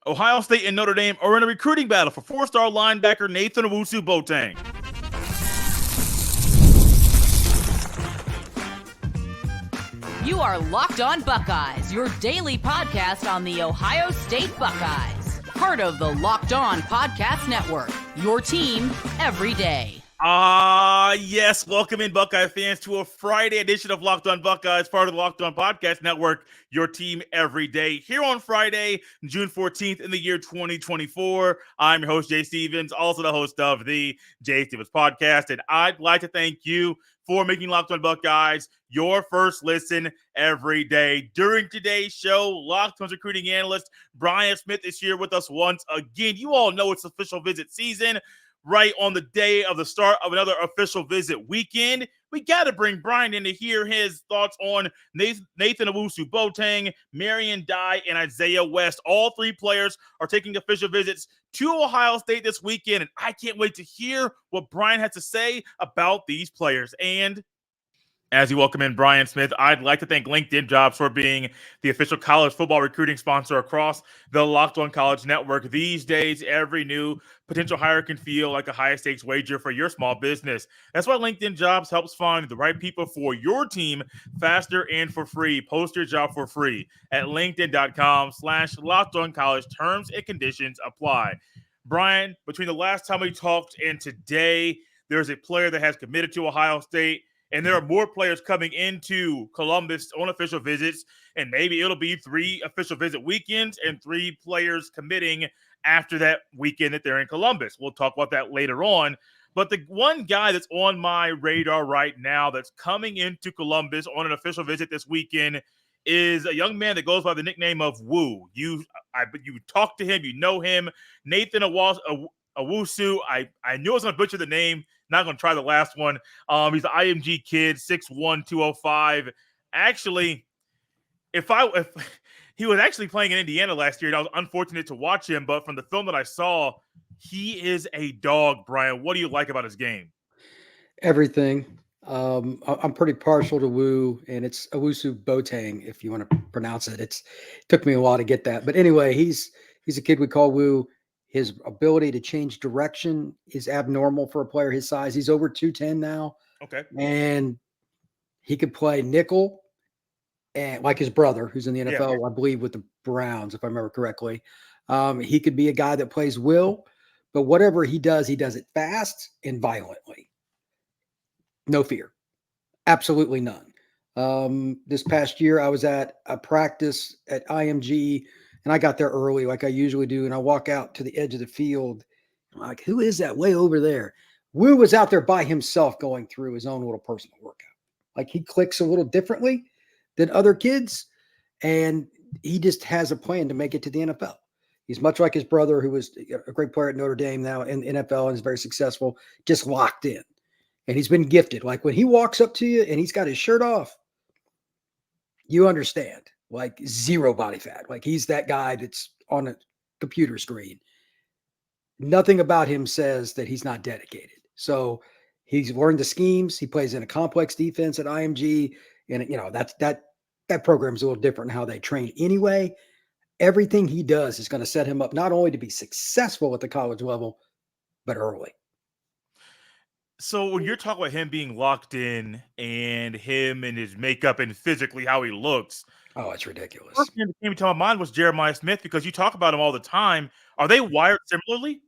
Ohio State and Notre Dame are in a recruiting battle for four-star linebacker Nathan Owusu-Boateng. You are Locked On Buckeyes, your daily podcast on the Ohio State Buckeyes. Part of the Locked On Podcast Network, your team every day. Yes. Welcome in, Buckeye fans, to a Friday edition of Locked On Buckeyes, part of the Locked On Podcast Network, your team every day. Here on Friday, June 14th in the year 2024, I'm your host, Jay Stevens, also the host of the Jay Stevens Podcast, and I'd like to thank you for making Locked On Buckeyes your first listen every day. During today's show, Locked On's recruiting analyst Brian Smith is here with us once again. You all know it's official visit season. Right on the day of the start of another official visit weekend, we got to bring Brian in to hear his thoughts on Nathan Owusu-Boateng, Marion Dye, and Isaiah West. All three players are taking official visits to Ohio State this weekend, and I can't wait to hear what Brian has to say about these players. And as you welcome in Brian Smith, I'd like to thank LinkedIn Jobs for being the official college football recruiting sponsor across the Locked On College Network. These days, every new potential hire can feel like a high-stakes wager for your small business. That's why LinkedIn Jobs helps find the right people for your team faster and for free. Post your job for free at linkedin.com/LockedOnCollege. Terms and conditions apply. Brian, between the last time we talked and today, there's a player that has committed to Ohio State. And there are more players coming into Columbus on official visits, and maybe it'll be 3 official visit weekends and 3 players committing after that weekend that they're in Columbus. We'll talk about that later on. But the one guy that's on my radar right now that's coming into Columbus on an official visit this weekend is a young man that goes by the nickname of Woo. You talk to him, you know him, Nathan Owusu. I knew I was going to butcher the name. Not going to try the last one. He's an IMG kid, 6'1", 205. Actually, if he was actually playing in Indiana last year, and I was unfortunate to watch him, but from the film that I saw, he is a dog, Brian. What do you like about his game? Everything. I'm pretty partial to Woo, and it's Owusu-Boateng, if you want to pronounce it. It took me a while to get that. But anyway, he's a kid we call Woo. His ability to change direction is abnormal for a player his size. He's over 210 now. Okay. And he could play nickel, and like his brother, who's in the NFL, I believe, with the Browns, if I remember correctly. He could be a guy that plays will, but whatever he does it fast and violently. No fear. Absolutely none. This past year, I was at a practice at IMG, and I got there early like I usually do, and I walk out to the edge of the field. I'm like, who is that way over there? Woo was out there by himself going through his own little personal workout. Like, he clicks a little differently than other kids, and he just has a plan to make it to the NFL. He's much like his brother, who was a great player at Notre Dame, now in the NFL and is very successful, just locked in. And he's been gifted. Like, when he walks up to you and he's got his shirt off, you understand. Like, zero body fat. Like, he's that guy that's on a computer screen. Nothing about him says that he's not dedicated. So he's learned the schemes. He plays in a complex defense at IMG. And, that program is a little different in how they train anyway. Everything he does is going to set him up not only to be successful at the college level, but early. So when you're talking about him being locked in and him and his makeup and physically how he looks, oh, it's ridiculous. First thing that came to my mind was Jeremiah Smith, because you talk about him all the time. Are they wired similarly?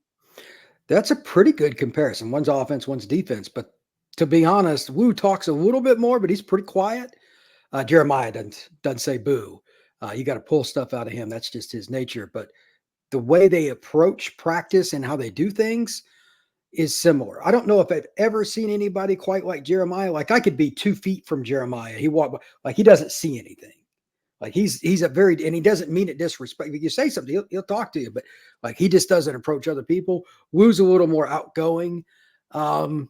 That's a pretty good comparison. One's offense, one's defense. But to be honest, Woo talks a little bit more, but he's pretty quiet. Jeremiah doesn't say boo. You got to pull stuff out of him. That's just his nature. But the way they approach practice and how they do things is similar. I don't know if I've ever seen anybody quite like Jeremiah. Like, I could be 2 feet from Jeremiah. He walked like he doesn't see anything. Like, he's a very, and he doesn't mean it disrespect. If you say something, he'll talk to you, but like, he just doesn't approach other people. Woo's a little more outgoing. But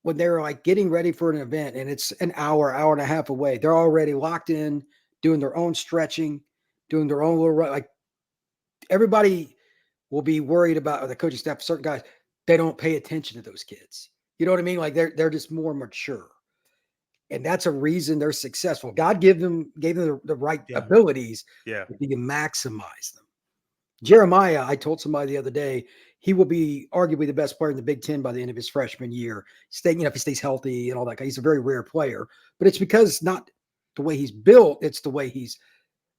when they're like getting ready for an event and it's an hour and a half away, they're already locked in, doing their own stretching, doing their own little, like, everybody will be worried about, or the coaching staff, certain guys, they don't pay attention to those kids. You know what I mean? Like, they're just more mature. And that's a reason they're successful. God gave them the right abilities. Yeah. If you can maximize them. Jeremiah, I told somebody the other day, he will be arguably the best player in the Big Ten by the end of his freshman year. If he stays healthy and all that. He's a very rare player, but it's because not the way he's built, it's the way he's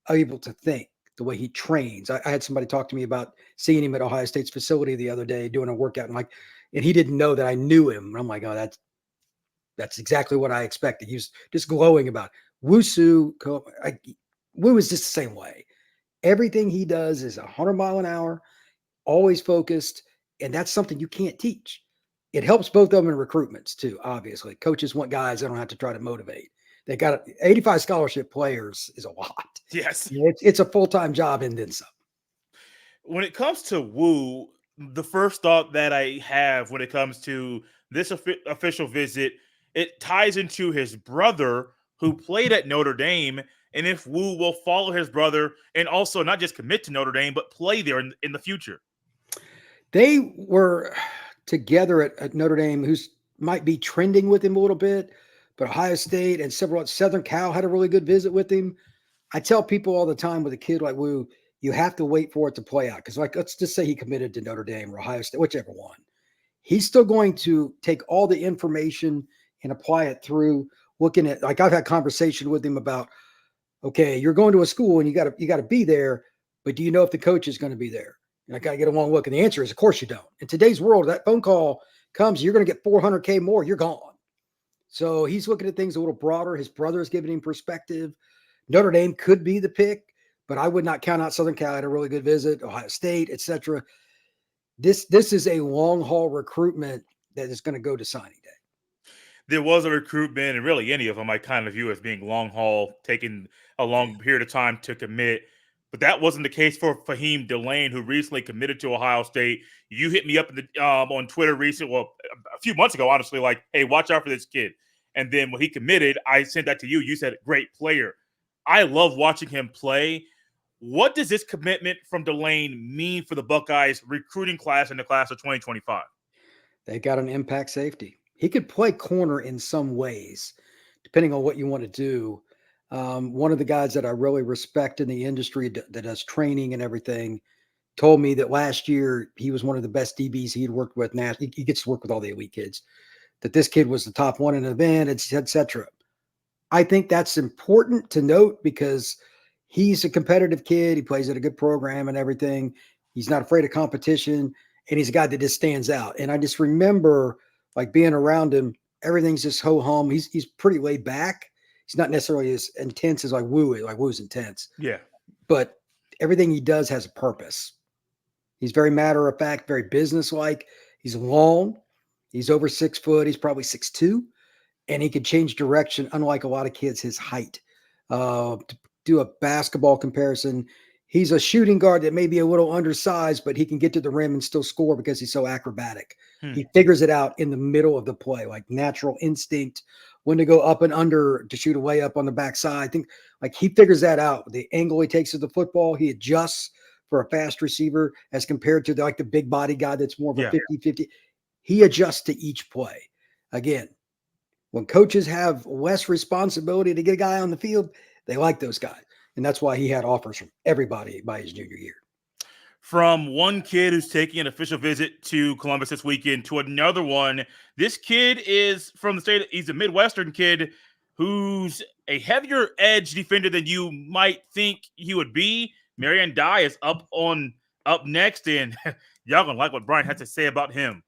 able to think, the way he trains. I had somebody talk to me about seeing him at Ohio State's facility the other day doing a workout, and he didn't know that I knew him. And I'm like, oh, that's exactly what I expected. He was just glowing about it. Woo is just the same way. Everything he does is 100 mile an hour, always focused, and that's something you can't teach. It helps both of them in recruitments too, obviously. Coaches want guys they don't have to try to motivate. They got 85 scholarship players is a lot. Yes. It's a full-time job and then some. When it comes to Woo, the first thought that I have when it comes to this official visit, it ties into his brother who played at Notre Dame, and if Woo will follow his brother and also not just commit to Notre Dame, but play there in the future. They were together at Notre Dame, who's might be trending with him a little bit, but Ohio State and Southern Cal had a really good visit with him. I tell people all the time with a kid like Woo, you have to wait for it to play out. Because let's just say he committed to Notre Dame or Ohio State, whichever one. He's still going to take all the information and apply it through looking at, I've had conversation with him about, okay, you're going to a school and you got to be there, but do you know if the coach is going to be there? And I got to get a long look. And the answer is, of course you don't. In today's world, that phone call comes, you're going to get $400K more, you're gone. So he's looking at things a little broader. His brother is giving him perspective. Notre Dame could be the pick, but I would not count out Southern Cal. Had a really good visit, Ohio State, etc. This is a long haul recruitment that is going to go to signing day. There was a recruitment, and really any of them I kind of view as being long haul, taking a long period of time to commit. But that wasn't the case for Fahim Delane, who recently committed to Ohio State. You hit me up on Twitter recently, well, a few months ago, honestly, like, hey, watch out for this kid. And then when he committed, I sent that to you. You said, great player. I love watching him play. What does this commitment from Delane mean for the Buckeyes recruiting class in the class of 2025? They got an impact safety. He could play corner in some ways, depending on what you want to do. One of the guys that I really respect in the industry that does training and everything told me that last year he was one of the best DBs he'd worked with. Now he gets to work with all the elite kids, that this kid was the top one in the event, et cetera. I think that's important to note because he's a competitive kid. He plays at a good program and everything. He's not afraid of competition, and he's a guy that just stands out. And I just remember being around him, everything's just ho-hum. He's pretty laid back. He's not necessarily as intense as Woo is. Woo's intense. Yeah. But everything he does has a purpose. He's very matter of fact, very businesslike. He's long. He's over 6 foot. He's probably 6'2", and he could change direction, unlike a lot of kids his height. To do a basketball comparison, he's a shooting guard that may be a little undersized, but he can get to the rim and still score because he's so acrobatic. He figures it out in the middle of the play, like natural instinct, when to go up and under to shoot a layup on the backside. I think he figures that out. The angle he takes to the football, he adjusts for a fast receiver as compared to the big body guy that's more of a 50-50. He adjusts to each play. Again, when coaches have less responsibility to get a guy on the field, they like those guys. And that's why he had offers from everybody by his junior year. From one kid who's taking an official visit to Columbus this weekend to another one, this kid is from the state. He's a Midwestern kid who's a heavier edge defender than you might think he would be. Marion Dye is up next, and y'all gonna like what Brian had to say about him.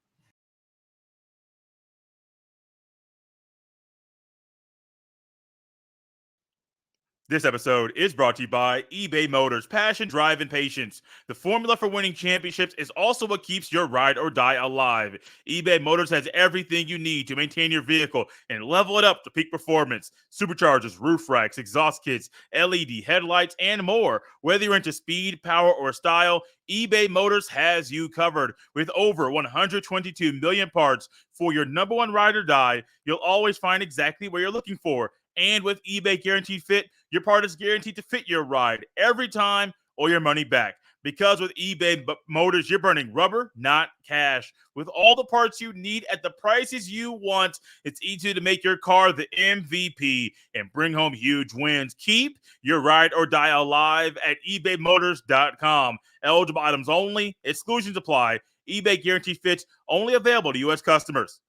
This episode is brought to you by eBay Motors. Passion, drive, and patience. The formula for winning championships is also what keeps your ride or die alive. eBay Motors has everything you need to maintain your vehicle and level it up to peak performance. Superchargers, roof racks, exhaust kits, LED headlights, and more. Whether you're into speed, power, or style, eBay Motors has you covered. With over 122 million parts for your number one ride or die, you'll always find exactly what you're looking for. And with eBay Guaranteed Fit, your part is guaranteed to fit your ride every time or your money back. Because with eBay Motors, you're burning rubber, not cash. With all the parts you need at the prices you want, it's easy to make your car the MVP and bring home huge wins. Keep your ride or die alive at ebaymotors.com. Eligible items only. Exclusions apply. eBay guarantee fits only available to U.S. customers.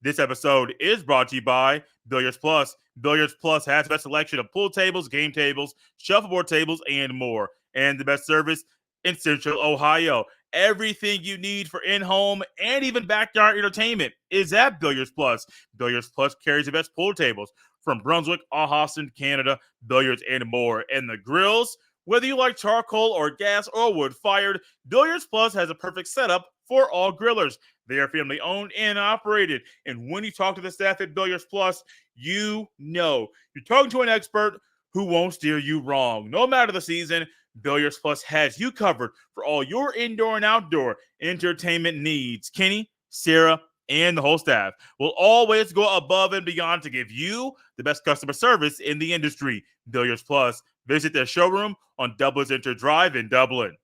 This episode is brought to you by Billiards Plus. Billiards Plus has the best selection of pool tables, game tables, shuffleboard tables, and more. And the best service in Central Ohio. Everything you need for in-home and even backyard entertainment is at Billiards Plus. Billiards Plus carries the best pool tables from Brunswick, Ahoston, Canada, billiards, and more. And the grills, whether you like charcoal or gas or wood-fired, Billiards Plus has a perfect setup for all grillers. They are family owned and operated. And when you talk to the staff at Billiards Plus, you know you're talking to an expert who won't steer you wrong. No matter the season, Billiards Plus has you covered for all your indoor and outdoor entertainment needs. Kenny, Sarah, and the whole staff will always go above and beyond to give you the best customer service in the industry. Billiards Plus. Visit their showroom on Dublin Center Drive in Dublin.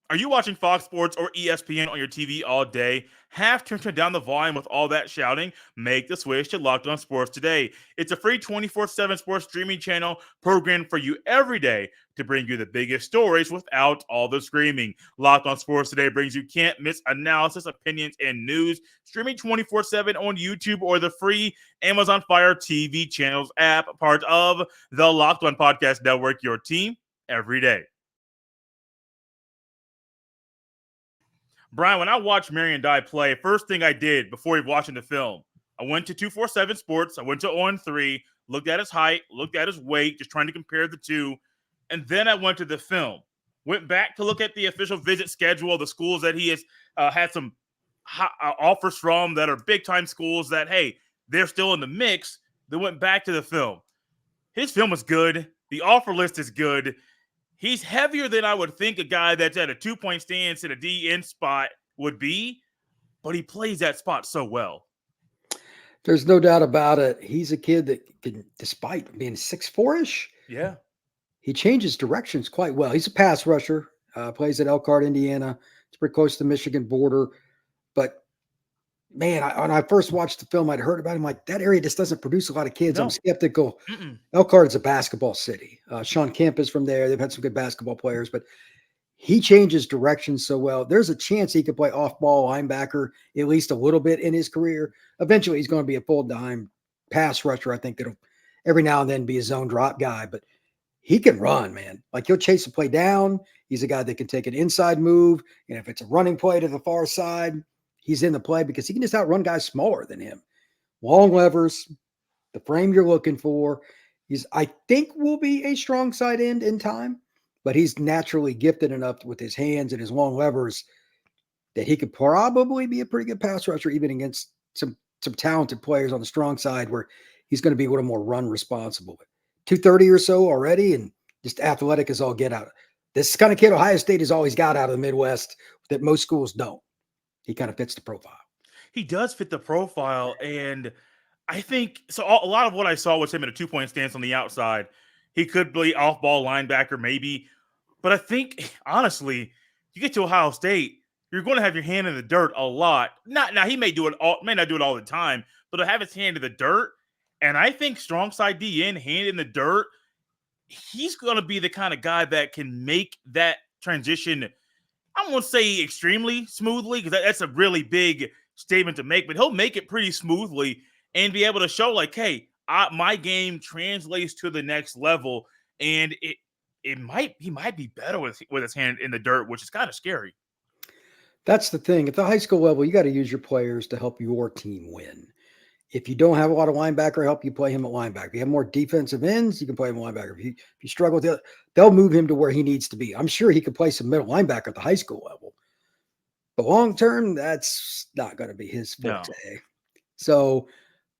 Are you watching Fox Sports or ESPN on your TV all day? Have to turn down the volume with all that shouting? Make the switch to Locked On Sports today. It's a free 24/7 sports streaming channel programmed for you every day to bring you the biggest stories without all the screaming. Locked On Sports today brings you can't-miss analysis, opinions, and news, streaming 24/7 on YouTube or the free Amazon Fire TV channels app, part of the Locked On Podcast Network, your team every day. Brian, when I watched Marion Dye play, first thing I did before watching the film, I went to 247 Sports. I went to On3, looked at his height, looked at his weight, just trying to compare the two. And then I went to the film, went back to look at the official visit schedule of the schools that he has had some offers from that are big-time schools that, hey, they're still in the mix. Then went back to the film. His film is good. The offer list is good. He's heavier than I would think a guy that's at a 2-point stance in a DN spot would be, but he plays that spot so well. There's no doubt about it. He's a kid that can, despite being 6'4"-ish, he changes directions quite well. He's a pass rusher, plays at Elkhart, Indiana. It's pretty close to the Michigan border. But, man, when I first watched the film, I'd heard about him. Like, that area just doesn't produce a lot of kids. No. I'm skeptical. Elkhart is a basketball city. Sean Kemp is from there. They've had some good basketball players, but he changes direction so well. There's a chance he could play off-ball linebacker at least a little bit in his career. Eventually, he's going to be a full-time pass rusher. I think that'll every now and then be a zone drop guy, but he can run, man. Like, he'll chase a play down. He's a guy that can take an inside move, and if it's a running play to the far side, he's in the play because he can just outrun guys smaller than him. Long levers, the frame you're looking for. I think, will be a strong side end in time, but he's naturally gifted enough with his hands and his long levers that he could probably be a pretty good pass rusher, even against some talented players on the strong side where he's going to be a little more run responsible. 230 or so already, and just athletic as all get out. This kind of kid Ohio State has always got out of the Midwest that most schools don't. He kind of fits the profile. He does fit the profile, and I think so. A lot of what I saw was him in a 2-point stance on the outside. He could be off-ball linebacker, maybe, but I think honestly, you get to Ohio State, you're going to have your hand in the dirt a lot. Now he may not do it all the time, but to have his hand in the dirt, and I think strong side DN, hand in the dirt, he's going to be the kind of guy that can make that transition. I won't say extremely smoothly because that's a really big statement to make, but he'll make it pretty smoothly and be able to show like, hey, my game translates to the next level, and he might be better with his hand in the dirt, which is kind of scary. That's the thing. At the high school level, you got to use your players to help your team win. If you don't have a lot of linebacker help, you play him at linebacker. If you have more defensive ends, you can play him at linebacker. If you struggle with it, they'll move him to where he needs to be. I'm sure he could play some middle linebacker at the high school level. But long term, that's not going to be his forte. No. So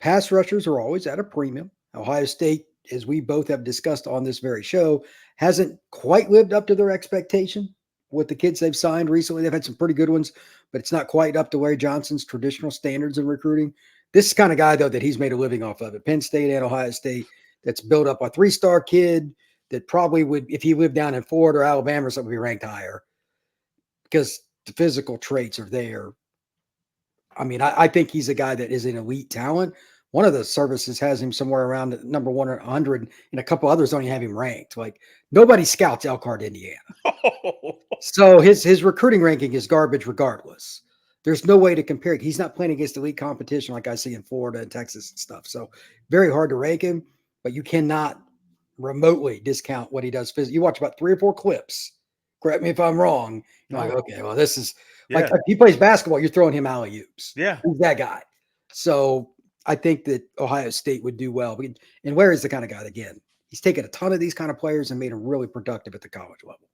pass rushers are always at a premium. Ohio State, as we both have discussed on this very show, hasn't quite lived up to their expectation with the kids they've signed recently. They've had some pretty good ones, but it's not quite up to Larry Johnson's traditional standards in recruiting. This kind of guy, though, that he's made a living off of at Penn State and Ohio State, that's built up a 3-star kid that probably would, if he lived down in Florida or Alabama or something, be ranked higher because the physical traits are there. I mean, I think he's a guy that is an elite talent. One of the services has him somewhere around number 100, and a couple others don't even have him ranked. Like, nobody scouts Elkhart, Indiana. So his recruiting ranking is garbage regardless. There's no way to compare it. He's not playing against elite competition like I see in Florida and Texas and stuff. So very hard to rank him, but you cannot remotely discount what he does physically. You watch about 3 or 4 clips. Correct me if I'm wrong. You're like, okay, well, this is like if he plays basketball, you're throwing him alley-oops. Yeah. He's that guy. So I think that Ohio State would do well. And Larry's the kind of guy that, again, he's taken a ton of these kind of players and made them really productive at the college level.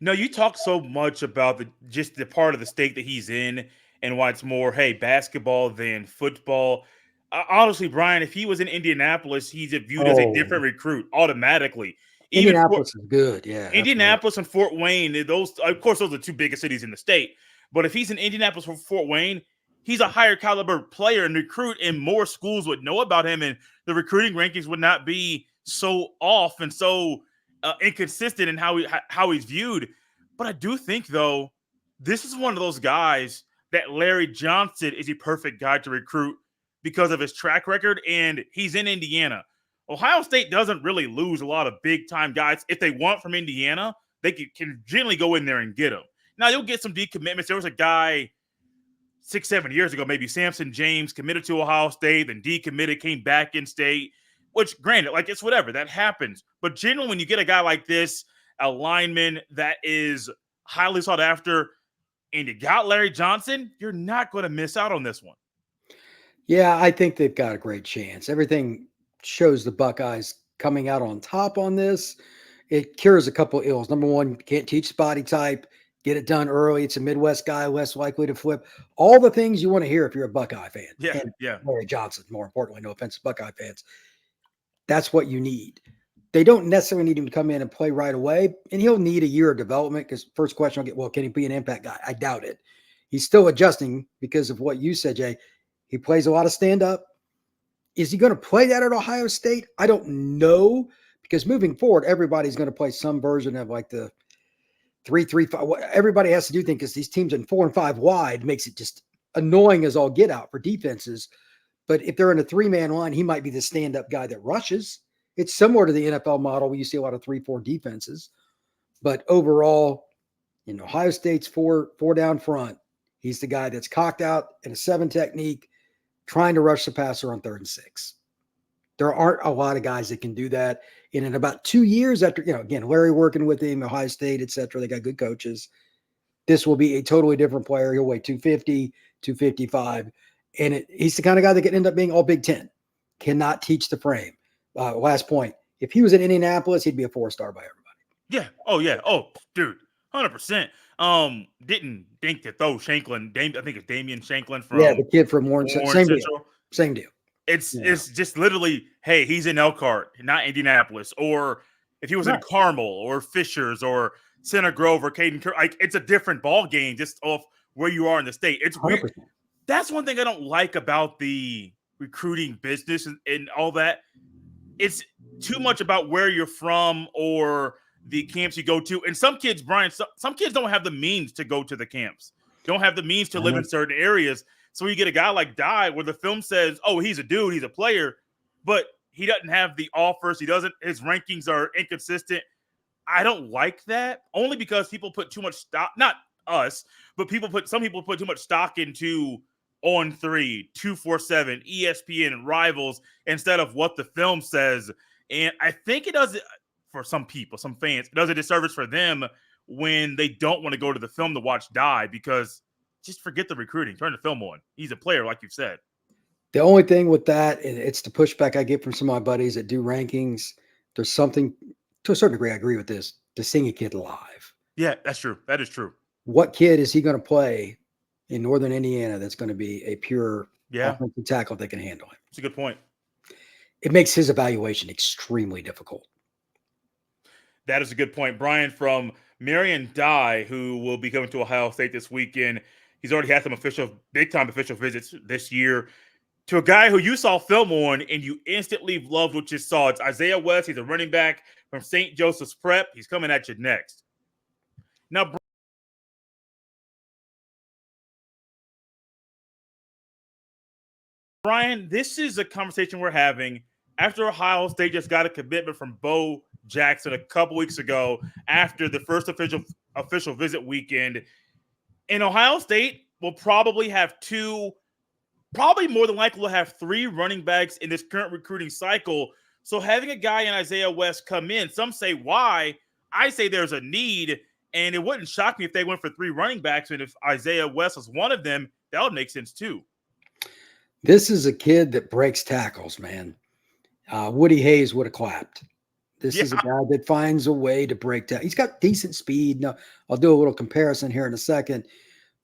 No, you talk so much about just the part of the state that he's in and why it's more, hey, basketball than football. Honestly, Brian, if he was in Indianapolis, he's viewed as a different recruit automatically. Indianapolis is good, yeah. Indianapolis and Fort Wayne, those, of course, those are the 2 biggest cities in the state. But if he's in Indianapolis or Fort Wayne, he's a higher caliber player and recruit, and more schools would know about him, and the recruiting rankings would not be so off and so inconsistent in how he's viewed. But I do think, though, this is one of those guys that Larry Johnson is a perfect guy to recruit because of his track record, and he's in Indiana. Ohio State doesn't really lose a lot of big-time guys. If they want from Indiana, they can generally go in there and get them. Now, you'll get some decommitments. There was a guy 6-7 years ago, maybe Samson James, committed to Ohio State, then decommitted, came back in state, which, granted, like, it's whatever. That happens. But generally, when you get a guy like this, a lineman that is highly sought after, and you got Larry Johnson, you're not going to miss out on this one. Yeah, I think they've got a great chance. Everything shows the Buckeyes coming out on top on this. It cures a couple of ills. Number one, can't teach body type. Get it done early. It's a Midwest guy, less likely to flip. All the things you want to hear if you're a Buckeye fan. Yeah, and yeah. Larry Johnson, more importantly, no offense to Buckeye fans. That's what you need. They don't necessarily need him to come in and play right away, and he'll need a year of development because first question I'll get, well, can he be an impact guy? I doubt it. He's still adjusting because of what you said, Jay. He plays a lot of stand-up. Is he going to play that at Ohio State? I don't know, because moving forward, everybody's going to play some version of like the 3-3-5. Everybody has to do things because these teams in 4 and 5 wide makes it just annoying as all get out for defenses. But if they're in a 3-man line, he might be the stand-up guy that rushes. It's similar to the NFL model where you see a lot of 3-4 defenses. But overall, in Ohio State's four down front, he's the guy that's cocked out in a 7 technique, trying to rush the passer on 3rd and 6. There aren't a lot of guys that can do that. And in about 2 years after, again, Larry working with him, Ohio State, et cetera, they got good coaches. This will be a totally different player. He'll weigh 250, 255. And he's the kind of guy that can end up being all Big Ten. Cannot teach the frame. Last point. If he was in Indianapolis, he'd be a 4-star by everybody. Yeah. Oh, yeah. Oh, dude. 100%. Didn't think to throw Shanklin. I think it's Damian Shanklin from the kid from Warren Central. Same deal. It's just literally, hey, he's in Elkhart, not Indianapolis. Or if he was in Carmel or Fishers or Center Grove or Caden Kirk, like, it's a different ball game just off where you are in the state. It's 100%. Weird. That's one thing I don't like about the recruiting business and all that. It's too much about where you're from or the camps you go to. And some kids, Brian, some kids don't have the means to go to the camps, don't have the means to live in certain areas. So you get a guy like Dye where the film says, oh, he's a dude, he's a player, but he doesn't have the offers. His rankings are inconsistent. I don't like that, only because people put too much stock, not us, but some people put too much stock into On3, 247, ESPN, and Rivals instead of what the film says. And I think it does it for some people, some fans. It does a disservice for them when they don't want to go to the film to watch Dye, because just forget the recruiting. Turn the film on. He's a player, like you've said. The only thing with that, and it's the pushback I get from some of my buddies that do rankings, there's something, to a certain degree, I agree with this, to seeing a kid live. Yeah, that's true. That is true. What kid is he going to play in Northern Indiana that's going to be a pure offensive tackle that can handle him? That's a good point. It makes his evaluation extremely difficult. That is a good point. Brian from Marion Dye, who will be coming to Ohio State this weekend. He's already had some big-time official visits this year. To a guy who you saw film on and you instantly loved what you saw. It's Isaiah West. He's a running back from St. Joseph's Prep. He's coming at you next. Now, Brian, this is a conversation we're having after Ohio State just got a commitment from Bo Jackson a couple weeks ago after the first official visit weekend. And Ohio State will probably have probably more than likely will have 3 running backs in this current recruiting cycle. So having a guy in Isaiah West come in, some say why. I say there's a need, and it wouldn't shock me if they went for 3 running backs. And if Isaiah West was one of them, that would make sense too. This is a kid that breaks tackles, man. Woody Hayes would have clapped. This is a guy that finds a way to break down. He's got decent speed. Now, I'll do a little comparison here in a second.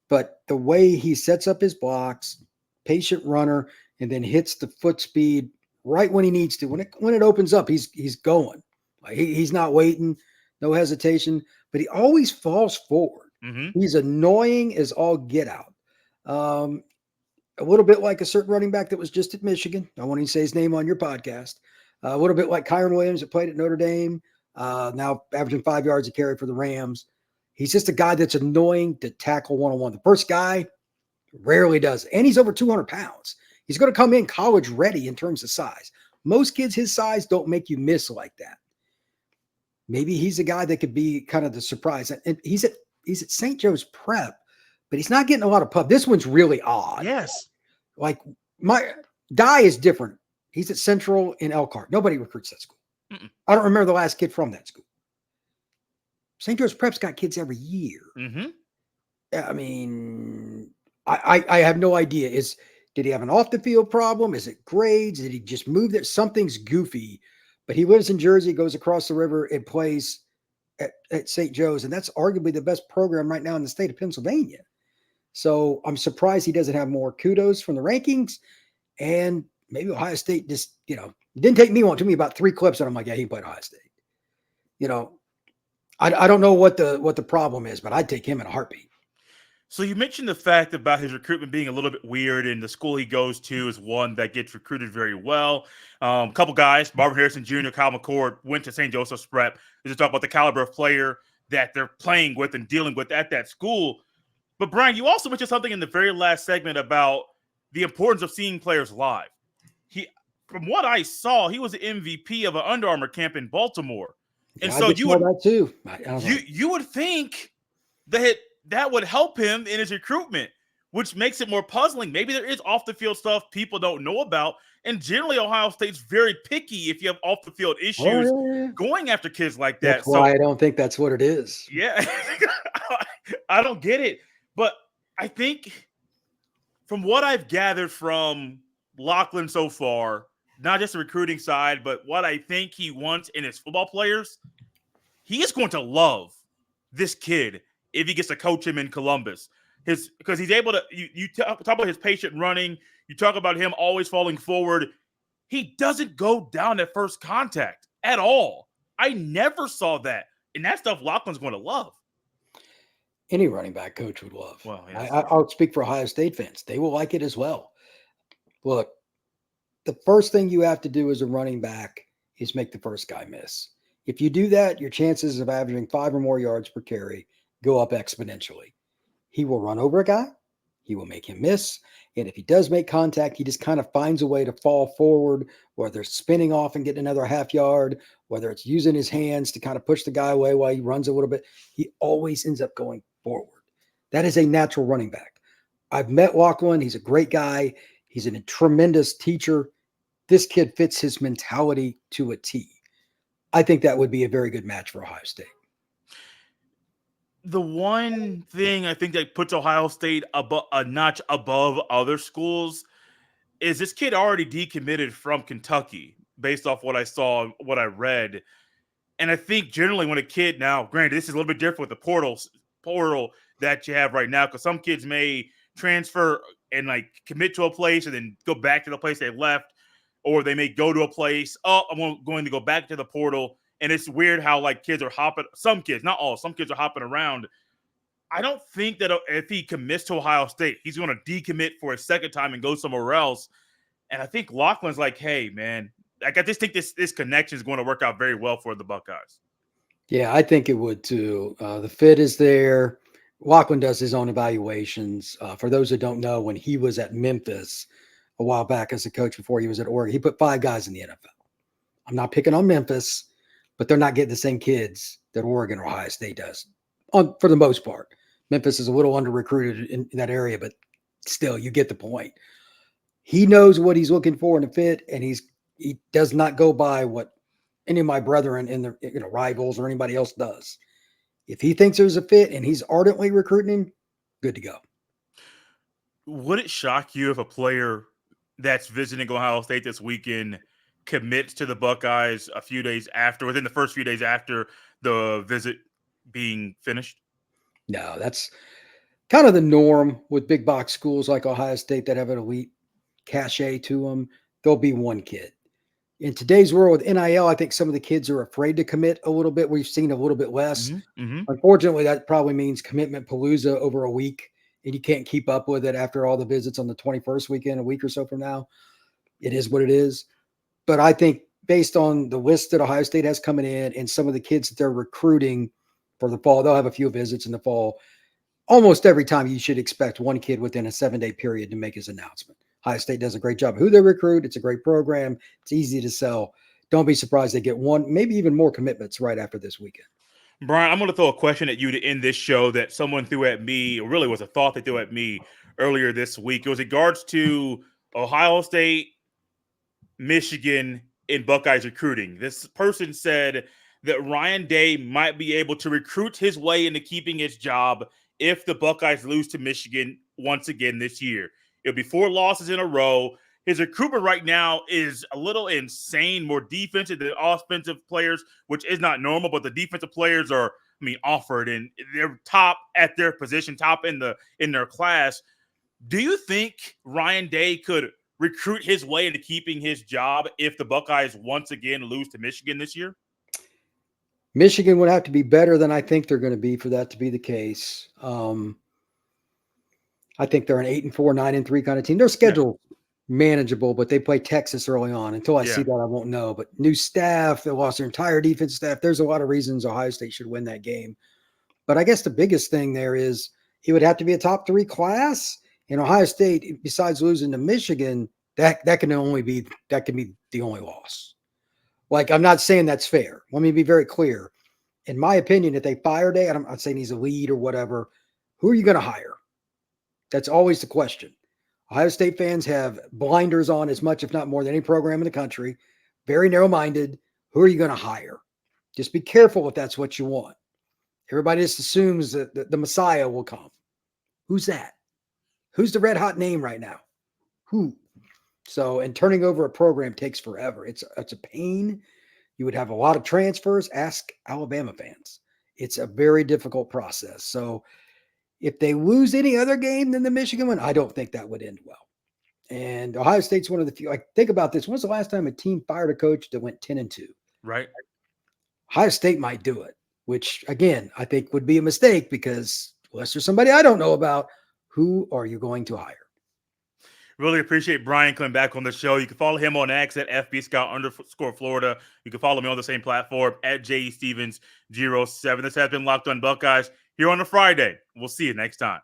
But the way he sets up his blocks, patient runner, and then hits the foot speed right when he needs to. When it opens up, he's going. Like he's not waiting, no hesitation, but he always falls forward. Mm-hmm. He's annoying as all get out. A little bit like a certain running back that was just at Michigan. I won't even say his name on your podcast. A little bit like Kyron Williams that played at Notre Dame, now averaging 5 yards a carry for the Rams. He's just a guy that's annoying to tackle one-on-one. The first guy rarely does. And he's over 200 pounds. He's going to come in college ready in terms of size. Most kids his size don't make you miss like that. Maybe he's a guy that could be kind of the surprise. And he's at St. Joe's Prep, but he's not getting a lot of pub. This one's really odd. Yes. Like my Dye is different. He's at Central in Elkhart. Nobody recruits that school. Mm-mm. I don't remember the last kid from that school. St. Joe's Prep's got kids every year. Mm-hmm. I mean, I have no idea. Did he have an off the field problem? Is it grades? Did he just move there? Something's goofy. But he lives in Jersey, goes across the river, and plays at St. Joe's, and that's arguably the best program right now in the state of Pennsylvania. So I'm surprised he doesn't have more kudos from the rankings. And maybe Ohio State just, it didn't take me long. It took me about 3 clips, and I'm like, yeah, he played Ohio State. I don't know what the problem is, but I'd take him in a heartbeat. So you mentioned the fact about his recruitment being a little bit weird, and the school he goes to is one that gets recruited very well. A couple guys, Marvin Harrison Jr., Kyle McCord, went to St. Joseph's Prep. Just talk about the caliber of player that they're playing with and dealing with at that school. But Brian, you also mentioned something in the very last segment about the importance of seeing players live. From what I saw, he was the MVP of an Under Armour camp in Baltimore. And yeah, so you would that too. You would think that would help him in his recruitment, which makes it more puzzling. Maybe there is off the field stuff people don't know about. And generally, Ohio State's very picky if you have off the field issues going after kids like that. That's why I don't think that's what it is. Yeah, I don't get it. But I think from what I've gathered from Lachlan so far, not just the recruiting side, but what I think he wants in his football players, he is going to love this kid if he gets to coach him in Columbus. Because he's able to, you talk about his patient running, you talk about him always falling forward. He doesn't go down at first contact at all. I never saw that. And that stuff Lachlan's going to love. Any running back coach would love. Well, yes. I'll speak for Ohio State fans. They will like it as well. Look, the first thing you have to do as a running back is make the first guy miss. If you do that, your chances of averaging 5 or more yards per carry go up exponentially. He will run over a guy. He will make him miss. And if he does make contact, he just kind of finds a way to fall forward, whether it's spinning off and getting another half yard, whether it's using his hands to kind of push the guy away while he runs a little bit. He always ends up going forward. That is a natural running back. I've met Lachlan. He's a great guy. He's a tremendous teacher. This kid fits his mentality to a T. I think that would be a very good match for Ohio State. The one thing I think that puts Ohio State a notch above other schools is this kid already decommitted from Kentucky based off what I saw, what I read. And I think generally when a kid, now granted, this is a little bit different with the portal that you have right now, because some kids may transfer and like commit to a place and then go back to the place they left, or they may go to a place, I'm going to go back to the portal. And it's weird how like kids are hopping, some kids, not all, some kids are hopping around. I don't think that if he commits to Ohio State, he's going to decommit for a second time and go somewhere else. And I think Lachlan's like, hey, man, Like, I just think this connection is going to work out very well for the Buckeyes. Yeah, I think it would too. The fit is there. Lachlan does his own evaluations. For those who don't know, when he was at Memphis a while back as a coach before he was at Oregon, he put 5 guys in the NFL. I'm not picking on Memphis, but they're not getting the same kids that Oregon or Ohio State does for the most part. Memphis is a little under-recruited in that area, but still, you get the point. He knows what he's looking for in a fit, and he does not go by what any of my brethren in the rivals or anybody else does. If he thinks there's a fit and he's ardently recruiting him, good to go. Would it shock you if a player that's visiting Ohio State this weekend commits to the Buckeyes within the first few days after the visit being finished? No, that's kind of the norm with big box schools like Ohio State that have an elite cachet to them. There'll be one kid. In today's world with NIL, I think some of the kids are afraid to commit a little bit. We've seen a little bit less. Mm-hmm. Unfortunately, that probably means commitment palooza over a week, and you can't keep up with it after all the visits on the 21st weekend, a week or so from now. It is what it is. But I think based on the list that Ohio State has coming in and some of the kids that they're recruiting for the fall, they'll have a few visits in the fall. Almost every time you should expect one kid within a 7-day period to make his announcement. Ohio State does a great job of who they recruit. It's a great program. It's easy to sell. Don't be surprised they get one, maybe even more commitments right after this weekend. Brian, I'm going to throw a question at you to end this show that someone threw at me, or really was a thought they threw at me earlier this week. It was in regards to Ohio State, Michigan, in Buckeyes recruiting. This person said that Ryan Day might be able to recruit his way into keeping his job if the Buckeyes lose to Michigan once again this year. It'll be 4 losses in a row. His recruitment right now is a little insane, more defensive than offensive players, which is not normal, but the defensive players are, offered, and they're top at their position, top in their class. Do you think Ryan Day could recruit his way into keeping his job if the Buckeyes once again lose to Michigan this year? Michigan would have to be better than I think they're going to be for that to be the case. I think they're an 8-4, 9-3 kind of team. Their schedule manageable, but they play Texas early on. Until I see that, I won't know. But new staff, they lost their entire defense staff. There's a lot of reasons Ohio State should win that game. But I guess the biggest thing there is he would have to be a top 3 class. And Ohio State, besides losing to Michigan, that can be the only loss. Like, I'm not saying that's fair. Let me be very clear. In my opinion, if they fire Day, I'm not saying he's a lead or whatever, who are you going to hire? That's always the question. Ohio State fans have blinders on as much, if not more, than any program in the country. Very narrow-minded. Who are you going to hire? Just be careful if that's what you want. Everybody just assumes that the Messiah will come. Who's that? Who's the red-hot name right now? Who? So, and turning over a program takes forever. It's a pain. You would have a lot of transfers. Ask Alabama fans. It's a very difficult process. So, if they lose any other game than the Michigan one, I don't think that would end well. And Ohio State's one of the few. Like, think about this. When's the last time a team fired a coach that went 10-2? Right. Ohio State might do it, which, again, I think would be a mistake because unless there's somebody I don't know about, who are you going to hire? Really appreciate Brian coming back on the show. You can follow him on X at FBScout_Florida. You can follow me on the same platform at JEStevens07. This has been Locked on Buckeyes here on a Friday. We'll see you next time.